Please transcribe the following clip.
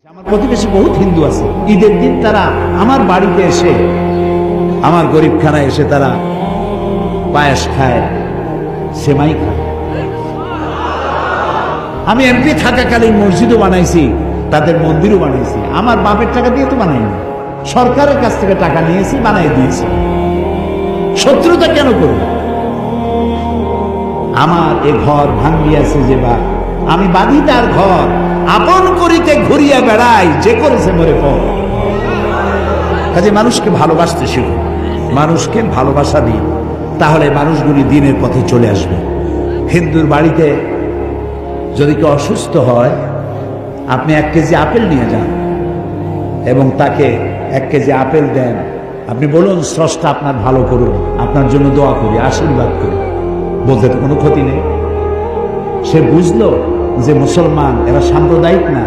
আমার প্রতিবেশী বহুত হিন্দু আছে, ঈদের দিন তারা আমার বাড়িতে এসে, আমার গরিবখানায় এসে তারা পায়েস খায়, সেমাই খায়। আমি এমপি থাকাকালীন মসজিদও বানাইছি, তাদের মন্দিরও বানাইছি। আমার বাপের টাকা দিয়ে তো বানাইনি, সরকারের কাছ থেকে টাকা নিয়েছি, বানাই দিয়েছি। শত্রুতা কেন করব? আমার এ ঘর ভাঙ্গিয়াছে যে বা আমি বাঁধি তার ঘর, আপন করিতে ঘুরিয়া বেড়াই, যে করেছে মরে পর। কাজে মানুষকে ভালোবাসতে শিখুন, মানুষকে ভালোবাসা দিন, তাহলে মানুষগুলি দিনের পথে চলে আসবে। হিন্দুর বাড়িতে যদি কেউ অসুস্থ হয়, আপনি 1 কেজি আপেল নিয়ে যান এবং তাকে 1 কেজি আপেল দেন। আপনি বলুন, স্রষ্টা আপনার ভালো করুন, আপনার জন্য দোয়া করি, আশীর্বাদ করি। বলতে তো কোনো ক্ষতি নেই। সে বুঝলো যে মুসলমান এরা সাম্প্রদায়িক না,